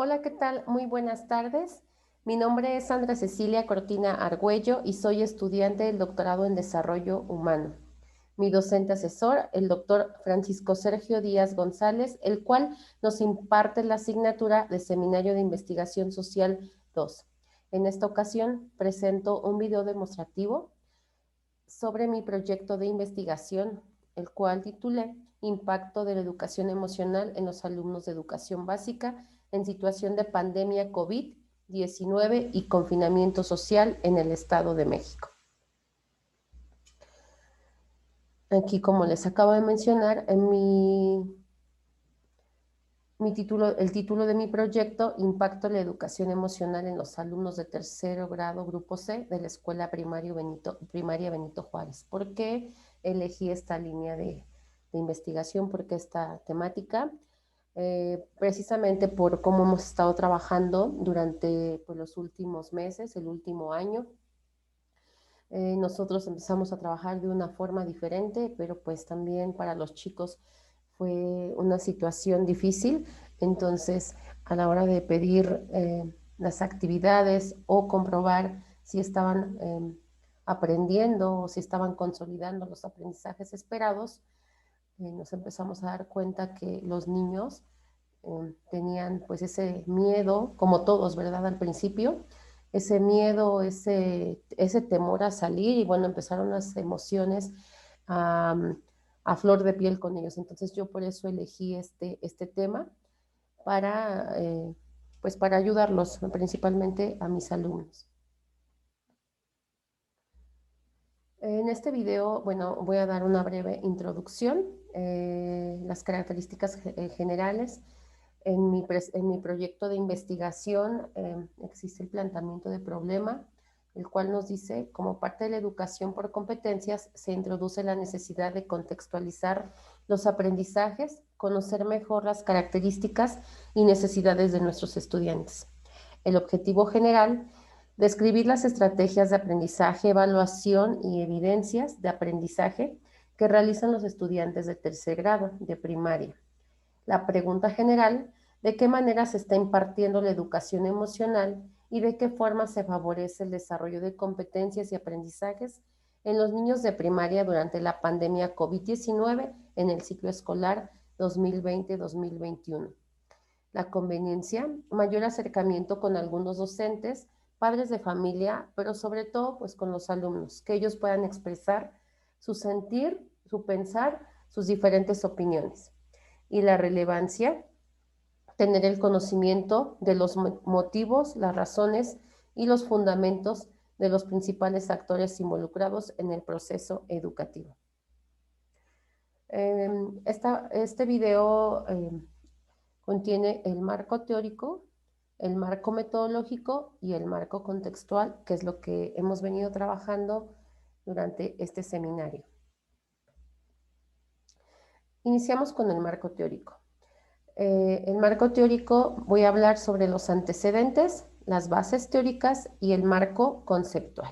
Hola, ¿qué tal? Muy buenas tardes. Mi nombre es Sandra Cecilia Cortina Argüello y soy estudiante del doctorado en Desarrollo Humano. Mi docente asesor, el doctor Francisco Sergio Díaz González, el cual nos imparte la asignatura de Seminario de Investigación Social 2. En esta ocasión presento un video demostrativo sobre mi proyecto de investigación, el cual titulé Impacto de la educación emocional en los alumnos de educación básica en situación de pandemia COVID-19 y confinamiento social en el Estado de México. Aquí, como les acabo de mencionar, en el título de mi proyecto, Impacto de la educación emocional en los alumnos de tercer grado, grupo C, de la Escuela Primaria Benito Juárez. ¿Por qué elegí esta línea de investigación? ¿Por qué esta temática? Precisamente por cómo hemos estado trabajando durante los últimos meses, el último año. Nosotros empezamos a trabajar de una forma diferente, pero pues también para los chicos fue una situación difícil. Entonces, a la hora de pedir las actividades o comprobar si estaban aprendiendo o si estaban consolidando los aprendizajes esperados, nos empezamos a dar cuenta que los niños tenían pues ese miedo, como todos, ¿verdad? Al principio, ese miedo, ese temor a salir y bueno, empezaron las emociones a, a flor de piel con ellos. Entonces yo por eso elegí este tema para, pues para ayudarlos principalmente a mis alumnos. En este video, bueno, voy a dar una breve introducción, las características generales. En mi proyecto de investigación existe el planteamiento de problema, el cual nos dice, como parte de la educación por competencias, se introduce la necesidad de contextualizar los aprendizajes, conocer mejor las características y necesidades de nuestros estudiantes. El objetivo general, describir las estrategias de aprendizaje, evaluación y evidencias de aprendizaje que realizan los estudiantes de tercer grado de primaria. La pregunta general, ¿de qué manera se está impartiendo la educación emocional y de qué forma se favorece el desarrollo de competencias y aprendizajes en los niños de primaria durante la pandemia COVID-19 en el ciclo escolar 2020-2021? La conveniencia, mayor acercamiento con algunos docentes, padres de familia, pero sobre todo pues con los alumnos, que ellos puedan expresar su sentir, su pensar, sus diferentes opiniones. Y la relevancia, tener el conocimiento de los motivos, las razones y los fundamentos de los principales actores involucrados en el proceso educativo. Este video contiene el marco teórico, el marco metodológico y el marco contextual, que es lo que hemos venido trabajando durante este seminario. Iniciamos con el marco teórico. El marco teórico, voy a hablar sobre los antecedentes, las bases teóricas y el marco conceptual.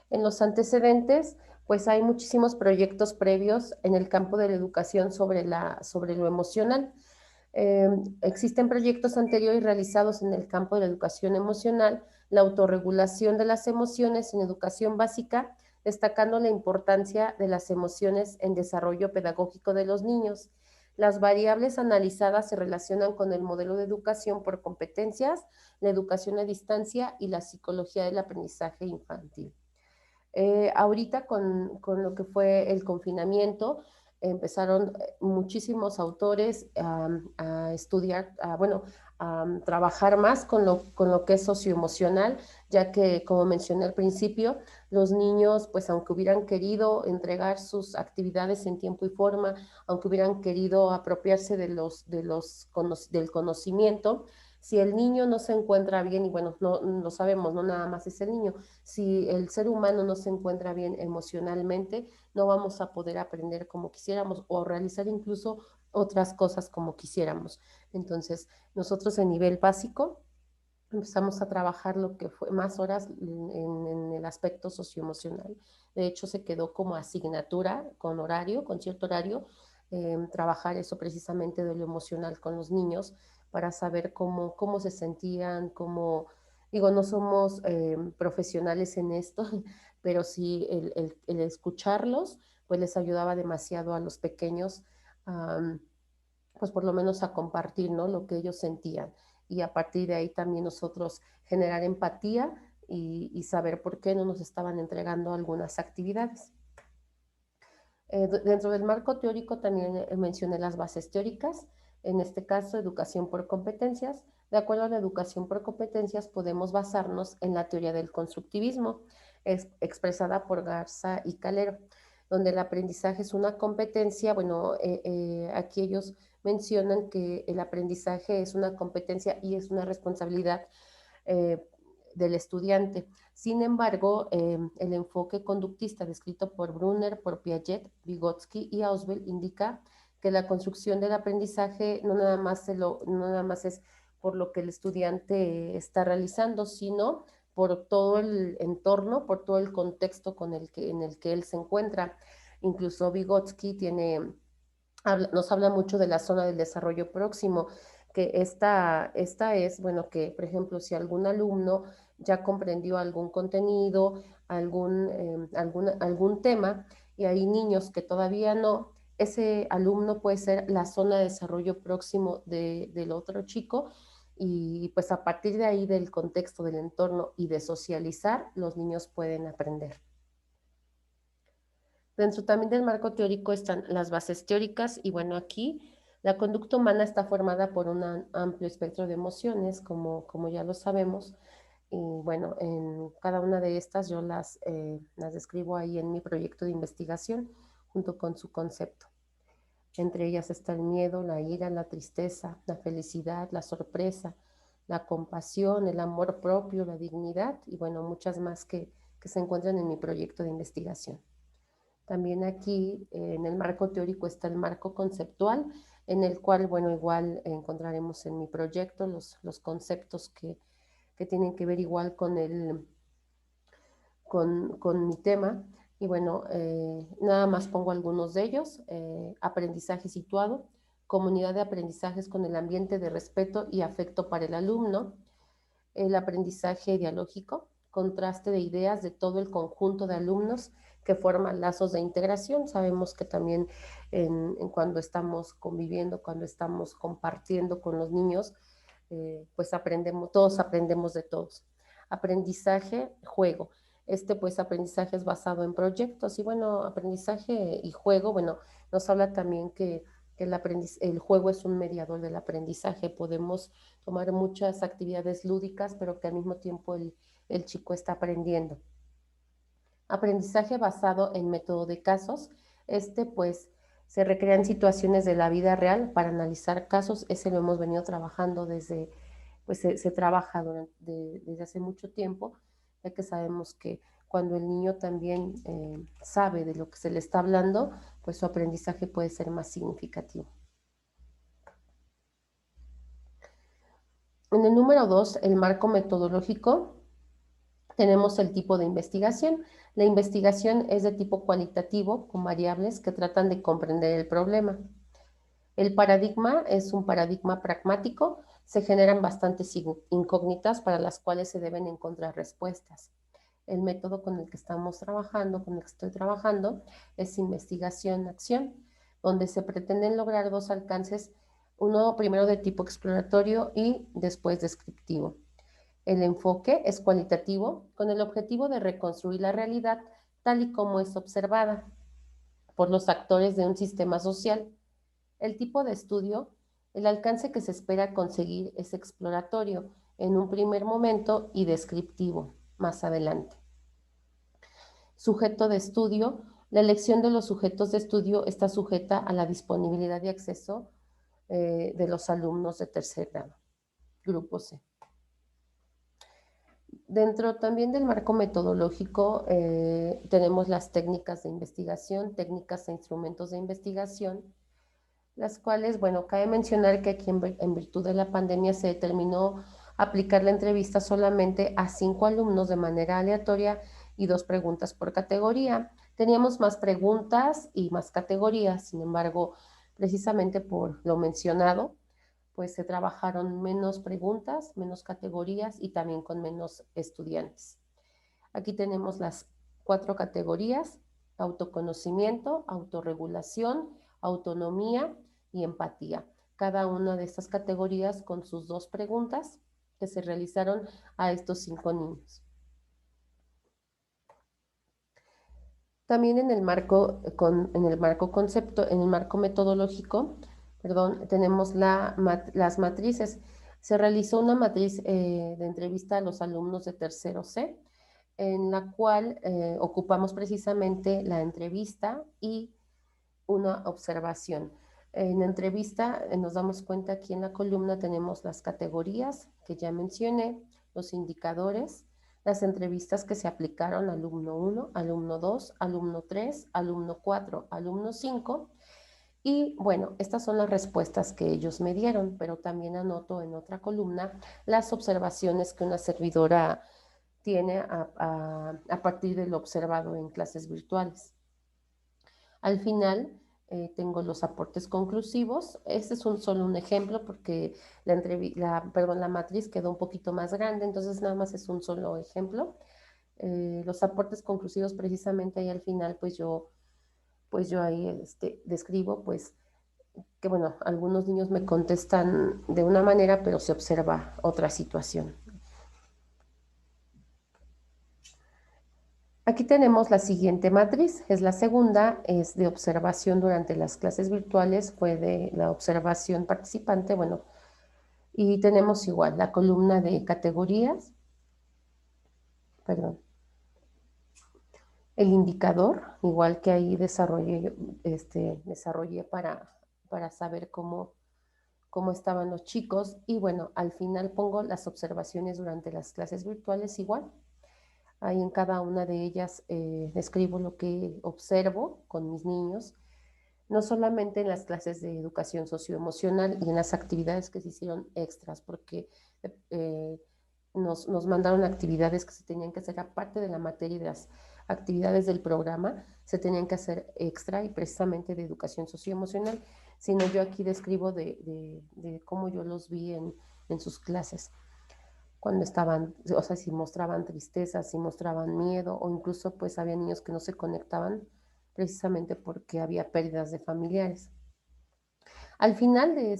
En los antecedentes, pues hay muchísimos proyectos previos en el campo de la educación sobre lo emocional. Existen proyectos anteriores realizados en el campo de la educación emocional, la autorregulación de las emociones en educación básica, destacando la importancia de las emociones en desarrollo pedagógico de los niños. Las variables analizadas se relacionan con el modelo de educación por competencias, la educación a distancia y la psicología del aprendizaje infantil. Ahorita con lo que fue el confinamiento, empezaron muchísimos autores a estudiar, a trabajar más con lo que es socioemocional, ya que, como mencioné al principio, los niños, pues aunque hubieran querido entregar sus actividades en tiempo y forma, aunque hubieran querido apropiarse del conocimiento, si el niño no se encuentra bien, y bueno, no lo sabemos, no nada más es el niño, si el ser humano no se encuentra bien emocionalmente, no vamos a poder aprender como quisiéramos o realizar incluso otras cosas como quisiéramos. Entonces, nosotros en nivel básico empezamos a trabajar lo que fue más horas en el aspecto socioemocional. De hecho, se quedó como asignatura con horario, con cierto horario, trabajar eso precisamente de lo emocional con los niños, para saber cómo se sentían, digo, no somos profesionales en esto, pero sí el escucharlos, pues les ayudaba demasiado a los pequeños, um, pues por lo menos a compartir, ¿no? Lo que ellos sentían. Y a partir de ahí también nosotros generar empatía y saber por qué no nos estaban entregando algunas actividades. Dentro del marco teórico también mencioné las bases teóricas, en este caso educación por competencias. De acuerdo a la educación por competencias podemos basarnos en la teoría del constructivismo, expresada por Garza y Calero, donde el aprendizaje es una competencia. Bueno, aquí ellos mencionan que el aprendizaje es una competencia y es una responsabilidad eh, del estudiante. Sin embargo, el enfoque conductista descrito por Brunner, por Piaget, Vygotsky y Ausubel indica que la construcción del aprendizaje no nada más es por lo que el estudiante está realizando, sino por todo el entorno, por todo el contexto en el que él se encuentra. Incluso Vygotsky nos habla mucho de la zona del desarrollo próximo, que esta es, bueno, que por ejemplo, si algún alumno ya comprendió algún contenido, algún tema, y hay niños que todavía no, ese alumno puede ser la zona de desarrollo próximo del otro chico, y pues a partir de ahí del contexto, del entorno y de socializar, los niños pueden aprender. Dentro también del marco teórico están las bases teóricas y bueno, aquí la conducta humana está formada por un amplio espectro de emociones, como ya lo sabemos, y bueno, en cada una de estas yo las describo ahí en mi proyecto de investigación junto con su concepto. Entre ellas está el miedo, la ira, la tristeza, la felicidad, la sorpresa, la compasión, el amor propio, la dignidad y bueno, muchas más que se encuentran en mi proyecto de investigación. También aquí en el marco teórico está el marco conceptual, en el cual, bueno, igual encontraremos en mi proyecto los conceptos que tienen que ver igual con mi tema. Y bueno, nada más pongo algunos de ellos. Aprendizaje situado, comunidad de aprendizajes con el ambiente de respeto y afecto para el alumno, el aprendizaje dialógico, contraste de ideas de todo el conjunto de alumnos que forman lazos de integración. Sabemos que también cuando estamos conviviendo, cuando estamos compartiendo con los niños, pues todos aprendemos de todos. Aprendizaje, juego. Pues aprendizaje es basado en proyectos y bueno, aprendizaje y juego, bueno, nos habla también que el juego es un mediador del aprendizaje. Podemos tomar muchas actividades lúdicas, pero que al mismo tiempo el chico está aprendiendo. Aprendizaje basado en método de casos. Pues se recrean situaciones de la vida real para analizar casos. Ese lo hemos venido trabajando pues se trabaja desde hace mucho tiempo, ya que sabemos que cuando el niño también sabe de lo que se le está hablando, pues su aprendizaje puede ser más significativo. En el número 2, el marco metodológico, tenemos el tipo de investigación. La investigación es de tipo cualitativo, con variables que tratan de comprender el problema. El paradigma es un paradigma pragmático, se generan bastantes incógnitas para las cuales se deben encontrar respuestas. El método con el que estamos trabajando, con el que estoy trabajando, es investigación-acción, donde se pretenden lograr dos alcances, uno primero de tipo exploratorio y después descriptivo. El enfoque es cualitativo, con el objetivo de reconstruir la realidad tal y como es observada por los actores de un sistema social. El tipo de estudio, el alcance que se espera conseguir es exploratorio en un primer momento y descriptivo más adelante. Sujeto de estudio, la elección de los sujetos de estudio está sujeta a la disponibilidad y acceso de los alumnos de tercer grado. Grupo C. Dentro también del marco metodológico tenemos las técnicas de investigación, técnicas e instrumentos de investigación, las cuales, bueno, cabe mencionar que aquí en virtud de la pandemia se determinó aplicar la entrevista solamente a 5 alumnos de manera aleatoria y 2 preguntas por categoría. Teníamos más preguntas y más categorías, sin embargo, precisamente por lo mencionado, pues se trabajaron menos preguntas, menos categorías y también con menos estudiantes. Aquí tenemos las 4 categorías: autoconocimiento, autorregulación, autonomía y empatía. Cada una de estas categorías con sus 2 preguntas que se realizaron a estos 5 niños. También en el marco metodológico, perdón, tenemos las matrices. Se realizó una matriz de entrevista a los alumnos de tercero C, en la cual ocupamos precisamente la entrevista y una observación. En la entrevista nos damos cuenta aquí en la columna tenemos las categorías que ya mencioné, los indicadores, las entrevistas que se aplicaron: alumno 1, alumno 2, alumno 3, alumno 4, alumno 5. Y bueno, estas son las respuestas que ellos me dieron, pero también anoto en otra columna las observaciones que una servidora tiene a partir de lo observado en clases virtuales. Al final tengo los aportes conclusivos. Este es solo un ejemplo porque la matriz quedó un poquito más grande, entonces nada más es un solo ejemplo. Los aportes conclusivos precisamente ahí al final, pues yo ahí describo pues que bueno, algunos niños me contestan de una manera, pero se observa otra situación. Aquí tenemos la siguiente matriz, es la segunda, es de observación durante las clases virtuales, fue de la observación participante, bueno, y tenemos igual la columna de categorías, perdón, el indicador, igual que ahí desarrollé para saber cómo estaban los chicos, y bueno, al final pongo las observaciones durante las clases virtuales igual. Ahí en cada una de ellas describo lo que observo con mis niños, no solamente en las clases de educación socioemocional y en las actividades que se hicieron extras, porque eh, nos mandaron actividades que se tenían que hacer aparte de la materia y de las actividades del programa, se tenían que hacer extra y precisamente de educación socioemocional, sino yo aquí describo de cómo yo los vi en sus clases cuando estaban, o sea, si mostraban tristeza, si mostraban miedo, o incluso pues había niños que no se conectaban precisamente porque había pérdidas de familiares. Al final de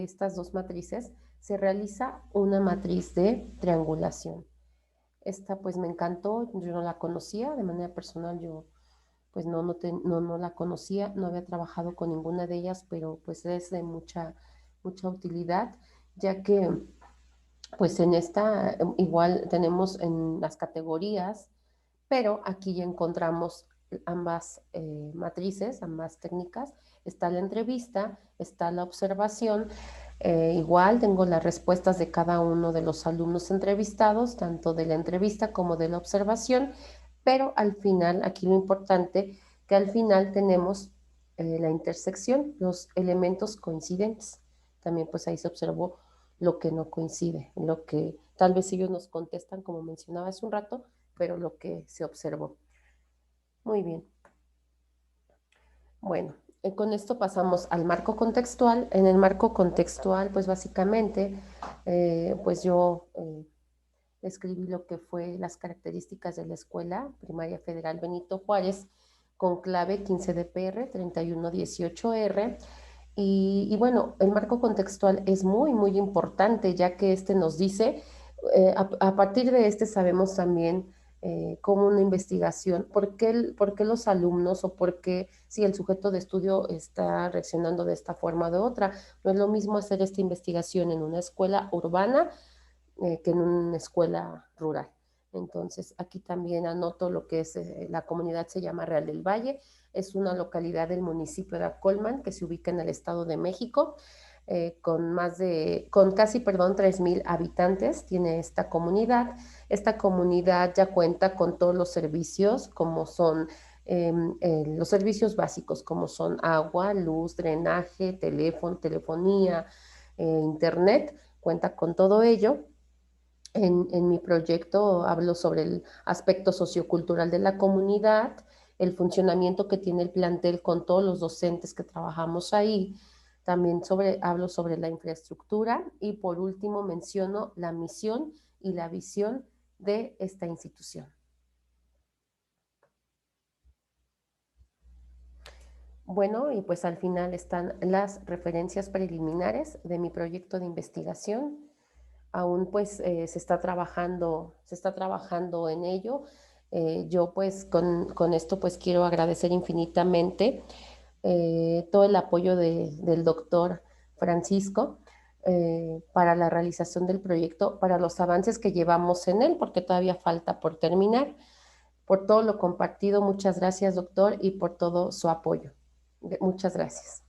estas 2 matrices se realiza una matriz de triangulación. Esta pues me encantó, yo no la conocía, de manera personal yo pues no la conocía, no había trabajado con ninguna de ellas, pero pues es de mucha utilidad, ya que pues en esta igual tenemos en las categorías, pero aquí ya encontramos ambas matrices, ambas técnicas. Está la entrevista, está la observación. Igual tengo las respuestas de cada uno de los alumnos entrevistados, tanto de la entrevista como de la observación, pero al final, aquí lo importante, que al final tenemos la intersección, los elementos coincidentes. También pues ahí se observó lo que no coincide, lo que tal vez ellos nos contestan, como mencionaba hace un rato, pero lo que se observó. Muy bien. Bueno, con esto pasamos al marco contextual. En el marco contextual, pues básicamente, pues yo escribí lo que fue las características de la Escuela Primaria Federal Benito Juárez, con clave 15DPR 3118R. Y bueno, el marco contextual es muy, muy importante, ya que nos dice, a partir de sabemos también cómo una investigación, por qué los alumnos o por qué si el sujeto de estudio está reaccionando de esta forma o de otra. No es lo mismo hacer esta investigación en una escuela urbana que en una escuela rural. Entonces, aquí también anoto lo que es, la comunidad se llama Real del Valle, es una localidad del municipio de Acolman que se ubica en el Estado de México, con casi, 3,000 habitantes tiene esta comunidad. Esta comunidad ya cuenta con todos los servicios, como son los servicios básicos, como son agua, luz, drenaje, teléfono, telefonía, internet, cuenta con todo ello. En mi proyecto hablo sobre el aspecto sociocultural de la comunidad, el funcionamiento que tiene el plantel con todos los docentes que trabajamos ahí, También hablo sobre la infraestructura y por último menciono la misión y la visión de esta institución. Bueno, y pues al final están las referencias preliminares de mi proyecto de investigación. Aún pues se está trabajando en ello. Yo pues con esto pues quiero agradecer infinitamente todo el apoyo del doctor Francisco para la realización del proyecto, para los avances que llevamos en él, porque todavía falta por terminar. Por todo lo compartido, muchas gracias, doctor, y por todo su apoyo. Muchas gracias.